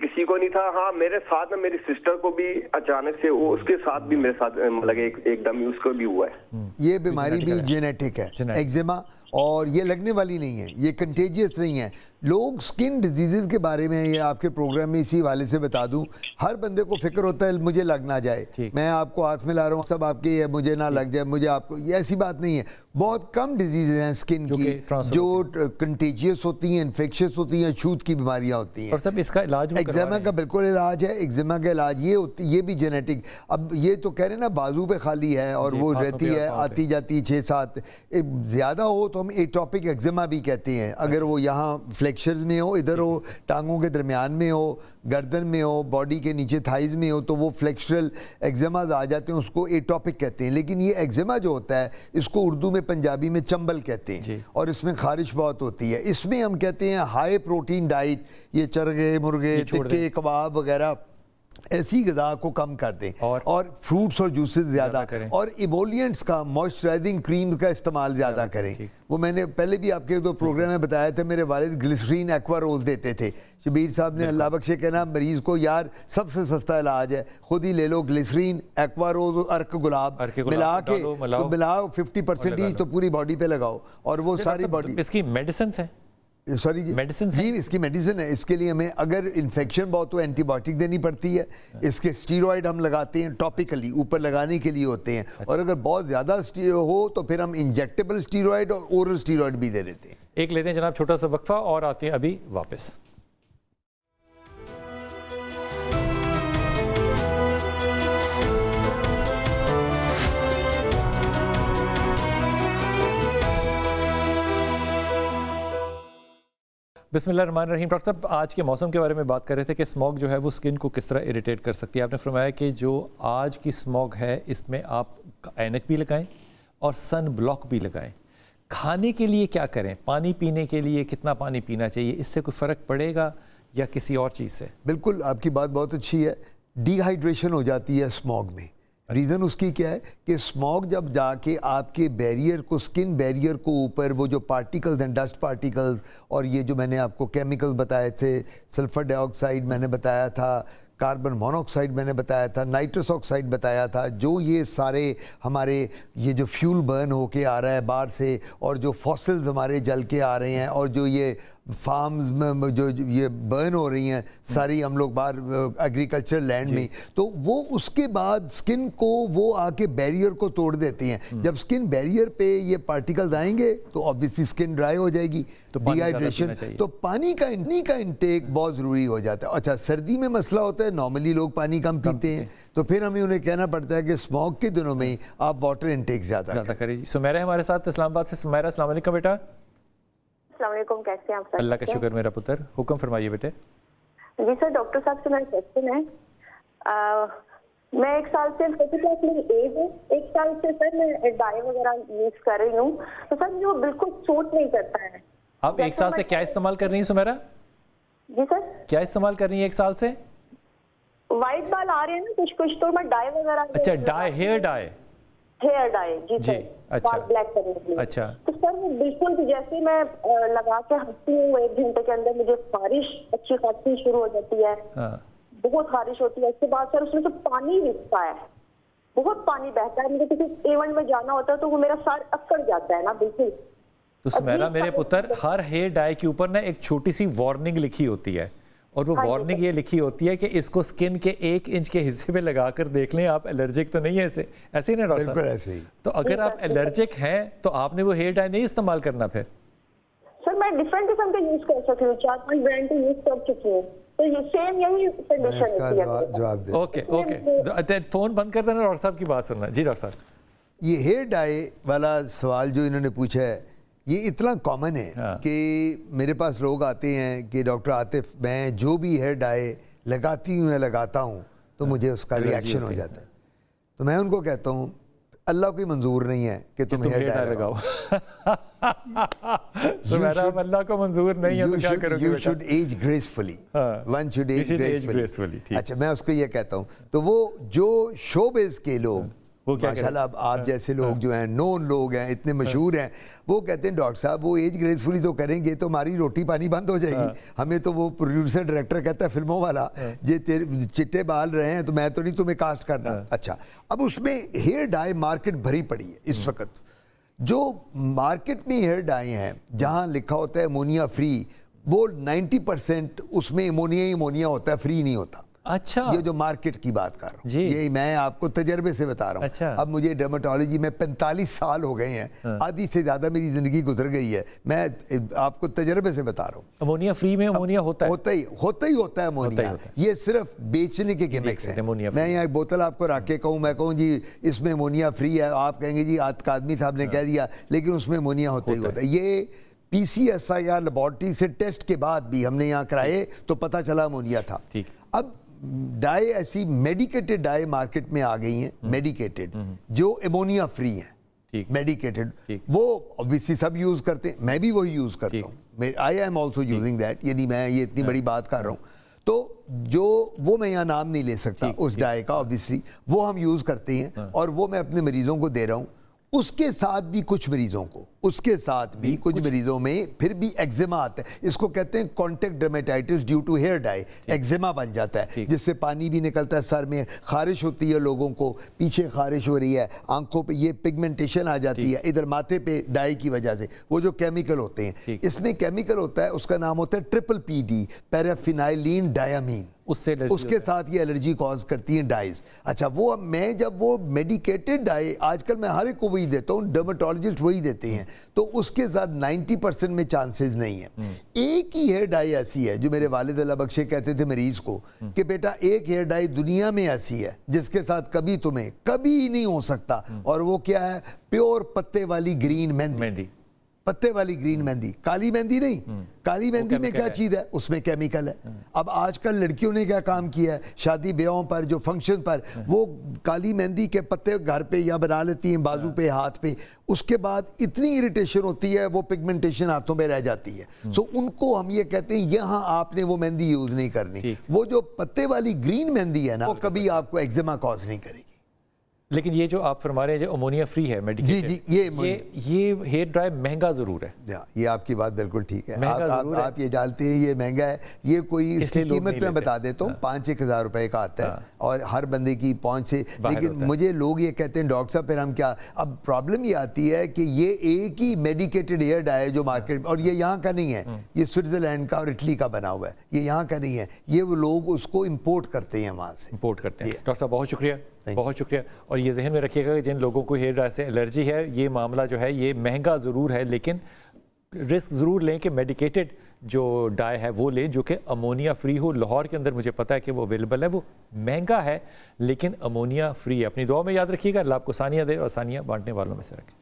کسی کو نہیں تھا. ہاں میرے ساتھ میری سسٹر کو بھی اچانک سے, اس کے ساتھ بھی میرے ساتھ مطلب ایک دم اس کو بھی ہوا ہے. یہ بیماری بھی جینیٹک ہے ایگزیما, اور یہ لگنے والی نہیں ہے, یہ کنٹیجیس نہیں ہے. لوگ سکن ڈیزیزز کے بارے میں یہ آپ کے پروگرام میں اسی حوالے سے بتا دوں, ہر بندے کو فکر ہوتا ہے مجھے لگ نہ جائے, میں آپ کو ہاتھ میں لا رہا ہوں سب آپ کے, مجھے نہ لگ جائے مجھے آپ کو, یہ ایسی بات نہیں ہے. بہت کم ڈیزیزز ہیں سکن کی جو کنٹیجیس ہوتی ہیں, انفیکشس ہوتی ہیں, چھوت کی بیماریاں ہوتی ہیں. اور سب اس کا علاج ایگزیما کا بالکل علاج ہے. ایگزیما کا علاج یہ ہوتی, یہ بھی جینیٹک. اب یہ تو کہہ رہے ہیں نا بازو پہ خالی ہے اور وہ رہتی ہے آتی جاتی 6-7, زیادہ ہو تو ہم ایٹوپک ایگزیما بھی کہتے ہیں. اگر وہ یہاں فلیکشرز میں ہو, ادھر ہو, ٹانگوں کے درمیان میں ہو, گردن میں ہو, باڈی کے نیچے تھائز میں ہو, تو وہ فلیکشرل ایگزیماز آ جاتے ہیں, اس کو ایٹوپک کہتے ہیں. لیکن یہ ایگزیما جو ہوتا ہے اس کو اردو میں پنجابی میں چمبل کہتے ہیں, اور اس میں خارش بہت ہوتی ہے. اس میں ہم کہتے ہیں ہائی پروٹین ڈائٹ, یہ چرگے, مرغے, ٹکے, کباب وغیرہ ایسی غذا کو کم کر دیں, اور فروٹس اور جوسز زیادہ کریں, اور ایمولینٹس کا, موئسچرائزنگ کریمز کا استعمال زیادہ کریں. وہ میں نے پہلے بھی آپ کے 2 پروگرام میں بتایا تھا, میرے والد گلیسرین ایکوا روز دیتے تھے. شبیر صاحب نے اللہ بخشے کہنا مریض کو یار سب سے سستا علاج ہے, خود ہی لے لو گلیسرین ایکوا روز ارک گلاب ملا کے, ملاؤ 50% تو پوری باڈی پہ لگاؤ, اور وہ ساری باڈی. اس کی میڈیسنز ہیں, سوری جی اس کی میڈیسن ہے. اس کے لیے ہمیں اگر انفیکشن بہت تو اینٹی بایوٹک دینی پڑتی ہے. اس کے اسٹیرائڈ ہم لگاتے ہیں ٹاپیکلی, اوپر لگانے کے لیے ہوتے ہیں, اور اگر بہت زیادہ ہو تو پھر ہم انجیکٹیبل اسٹیرائڈ اور اورل اسٹیرائڈ بھی دے دیتے ہیں. ایک لیتے ہیں جناب چھوٹا سا وقفہ, اور آتے ہیں ابھی واپس. बिस्मिल्लाहिर्रहमानिर्रहीम। डॉक्टर साहब, आज के मौसम के बारे में बात कर रहे थे कि स्मॉग जो है वो स्किन को किस तरह इरिटेट कर सकती है। आपने फरमाया कि जो आज की स्मॉग है इसमें आप ऐनक भी लगाएं और सन ब्लॉक भी लगाएं। खाने के लिए क्या करें? पानी पीने के लिए कितना पानी पीना चाहिए? इससे कोई फ़र्क पड़ेगा या किसी और चीज़ से? बिल्कुल, आपकी बात बहुत अच्छी है। डिहाइड्रेशन हो जाती है स्मॉग में। रीज़न उसकी क्या है कि स्मॉग जब जाके आपके बैरियर को, स्किन बैरियर को ऊपर वो जो पार्टिकल्स हैं, डस्ट पार्टिकल्स, और ये जो मैंने आपको केमिकल बताए थे, सल्फर डाइऑक्साइड मैंने बताया था, कार्बन मोनोऑक्साइड मैंने बताया था, नाइट्रस ऑक्साइड बताया था, जो ये सारे हमारे ये जो फ्यूल बर्न होके आ रहा है बाहर से, और जो फॉसिल्स हमारे जल के आ रहे हैं, और जो ये फार्म्स में जो ये बर्न हो रही हैं सारी, हम लोग बाहर एग्रीकल्चर लैंड में, तो वो उसके बाद स्किन को वो आके बैरियर को तोड़ देती हैं। जब स्किन बैरियर पे ये पार्टिकल्स आएंगे तो ऑब्वियसली स्किन ड्राई हो जाएगी, तो डिहाइड्रेशन, तो पानी का इंटेक बहुत ज़रूरी हो जाता है। अच्छा, सर्दी में मसला होता है, नॉर्मली लोग पानी कम पीते हैं, तो फिर हमें उन्हें कहना पड़ता है कि स्मॉग के दिनों में आप वाटर इंटेक ज़्यादा करें। सुमेरा हमारे साथ इस्लामाबाद से। सुमेरा, अस्सलाम वालेकुम बेटा। अस्सलामुअलैकुम, कैसे हैं आप? अल्लाह का शुक्र मेरा पुत्र, हुक्म फरमाइए बेटे। जी सर, डॉक्टर साहब से मेरा क्वेश्चन है। मैं 1 साल से, मेरी एज है 1 साल से सर मैं डाई वगैरह यूज कर रही हूँ, तो सर जो बिल्कुल सूट नहीं करता है। आप 1 साल से क्या इस्तेमाल कर रही हैं सुमेरा? जी सर, क्या इस्तेमाल कर रही हैं 1 साल से? व्हाइट बाल आ रहे हैं ना कुछ तो मैं डाई वगैरह। अच्छा, dye, hair dye? Hair dye जी जी, अच्छा, बाल ब्लैक करने के लिए। अच्छा, तो सर वो बिल्कुल भी जैसे मैं लगा के हंसती हूँ 1 घंटे के अंदर मुझे खारिश अच्छी खासी शुरू हो जाती है। हाँ। बहुत खारिश होती है। उसके बाद सर उसमें से पानी रिसता है, बहुत पानी बहता है। मुझे किसी इवेंट में जाना होता है तो वो मेरा सर अकड़ जाता है ना बिल्कुल। तो सुमेरा मेरे पुत्र, हर हेयर डाई के ऊपर ना एक छोटी सी वार्निंग लिखी होती है, और वो वार्निंग ये लिखी होती है कि इसको स्किन के 1 इंच के हिस्से पे लगाकर देख लें आप एलर्जिक तो नहीं है ऐसे ही ना डॉक्टर? बिल्कुल ऐसे ही। तो अगर आप एलर्जिक हैं तो आपने वो हेयर डाई नहीं इस्तेमाल करना फिर। सर मैं डिफरेंट किस्म के यूज कर सकती हूँ, 4-5 ब्रांड के यूज कर चुकी हूँ, तो ये सेम यही कंडीशन होती है। जवाब दे। ओके, फोन बंद कर देना, डॉक्टर साहब की बात सुनना। जी डॉक्टर साहब, ये हेयर डाई वाला सवाल जो इन्होंने पूछा है ये इतना कॉमन है कि मेरे पास लोग आते हैं कि डॉक्टर आतिफ मैं जो भी हेयर डाई लगाती हूँ या लगाता हूँ तो मुझे उसका रिएक्शन हो जाता है। तो मैं उनको कहता हूँ अल्लाह को मंजूर नहीं है कि तुम हेयर डाई लगाओ। अल्लाह को मंजूर नहीं है तो क्या करोगे? You should age gracefully. One should age gracefully. अच्छा, मैं उसको ये कहता हूँ। तो वो जो शोबिज़ के लोग, माशाल्लाह आप जैसे लोग जो हैं, नोन लोग हैं, इतने मशहूर हैं, वो कहते हैं डॉक्टर साहब वो एज ग्रेसफुली तो करेंगे तो हमारी रोटी पानी बंद हो जाएगी। हमें तो वो प्रोड्यूसर डायरेक्टर कहता है फिल्मों वाला, जे तेरे चिट्टे बाल रहे हैं तो मैं तो नहीं तुम्हें कास्ट करना। अच्छा, अब उसमें हेयर डाई मार्केट भरी पड़ी है इस वक्त। जो मार्केट में हेयर डाई हैं जहाँ लिखा होता है अमोनिया फ्री, वो 90% उसमें अमोनिया होता है, फ्री नहीं होता। अच्छा, ये जो मार्केट की बात कर रहा हूँ ये मैं आपको तजर्बे से बता रहा हूँ। अच्छा। अब मुझे डर्मेटोलॉजी में 45 साल हो गए हैं, आधी से ज़्यादा मेरी ज़िंदगी गुजर गई है, मैं आपको तजर्बे से बता रहा हूँ। अमोनिया फ्री में अमोनिया होता है? होता है अमोनिया। ये सिर्फ बेचने के गिमिक्स हैं। मैं यहाँ एक बोतल आपको रख के कहूँ, मैं कहूँ जी इसमें अमोनिया फ्री है, आप कहेंगे जी आदमी साहब ने कह दिया, लेकिन उसमें अमोनिया होता ही होता है। ये PCSIR लेबॉर्ट्री से टेस्ट के बाद भी हमने यहाँ कराए तो पता चला अमोनिया था। अब डाई ऐसी मेडिकेटेड डाई मार्केट में आ गई हैं, मेडिकेटेड जो अमोनिया फ्री हैं, मेडिकेटेड, वो ऑब्वियसली सब यूज करते हैं, मैं भी वही यूज करता हूँ, I am also using that, यानी मैं ये इतनी बड़ी बात कर रहा हूँ। तो जो वो मैं यहाँ नाम नहीं ले सकता उस डाई का, ऑब्वियसली वो हम यूज करते हैं और वो मैं अपने मरीजों को दे रहा हूँ। उसके साथ भी कुछ मरीजों को, मरीजों में फिर भी एक्जिमा आता है। इसको कहते हैं contact dermatitis due to hair dye, eczema बन जाता है जिससे पानी भी निकलता है, सर में खारिश होती है, लोगों को पीछे खारिश हो रही है, आंखों पे ये पिगमेंटेशन आ जाती है, इधर माथे पे डाई की वजह से। वो जो केमिकल होते हैं, इसमें केमिकल होता है, उसका नाम होता है PPPD, पैराफिनाइलिन डायामीन, उसके साथ ये एलर्जी कॉज करती है डाइज। अच्छा, वो मैं जब वो मेडिकेटेड डाई, आजकल मैं हर एक को वही देता हूँ, डर्मेटोलॉजिस्ट वही देते हैं, तो उसके साथ 90% में चांसेस नहीं है। एक ही हेयर डाई ऐसी है जो मेरे वालिद अल्लाह बख्शे कहते थे मरीज को कि बेटा एक हेयर डाई दुनिया में ऐसी है जिसके साथ कभी तुम्हें कभी नहीं हो सकता, और वो क्या है? प्योर पत्ते वाली ग्रीन मेहंदी। पत्ते वाली ग्रीन मेहंदी, काली मेहंदी नहीं, काली मेहंदी में क्या चीज़ है, उसमें केमिकल है। अब आजकल लड़कियों ने क्या काम किया है, शादी ब्याहों पर जो फंक्शन पर वो काली मेहंदी के पत्ते घर पे या बना लेती हैं, बाजू पे, हाथ पे, उसके बाद इतनी इरिटेशन होती है, वो पिगमेंटेशन हाथों पे रह जाती है। सो उनको हम ये कहते हैं यहाँ आपने वो मेहंदी यूज नहीं करनी। वो जो पत्ते वाली ग्रीन मेहंदी है ना, वो कभी आपको एक्जिमा कॉज नहीं करेगी। लेकिन ये जो आप फरमा रहे हैं जो अमोनिया फ्री है मेडिकेटेड, जी ये हेयर ड्राई महंगा ज़रूर है। ये आपकी बात बिल्कुल ठीक है। आप ये जानते हैं ये महंगा है, ये कोई इसकी कीमत मैं बता देता हूँ, 5-1 हज़ार रुपए का आता है और हर बंदे की पहुंच से। लेकिन मुझे लोग ये कहते हैं डॉक्टर साहब फिर हम क्या, अब प्रॉब्लम ये आती है कि ये एक ही मेडिकेटेड हेयर डाई है जो मार्केट, और ये यहाँ का नहीं है, ये स्विट्जरलैंड का और इटली का बना हुआ है, ये यहाँ का नहीं है, ये वो लोग उसको इम्पोर्ट करते हैं वहाँ से, इम्पोर्ट करते हैं। डॉक्टर साहब बहुत शुक्रिया, बहुत शुक्रिया। और ये जहन में रखिएगा कि जिन लोगों को हेयर ड्राई से एलर्जी है, ये मामला जो है ये महंगा ज़रूर है, लेकिन रिस्क ज़रूर लें कि मेडिकेटेड जो डाई है वो लें जो कि अमोनिया फ्री हो। लाहौर के अंदर मुझे पता है कि वो अवेलेबल है, वो महंगा है लेकिन अमोनिया फ्री है। अपनी दुआ में याद रखिएगा, अल्लाह आपको सानिया दे और सानिया बांटने वालों में से रखें।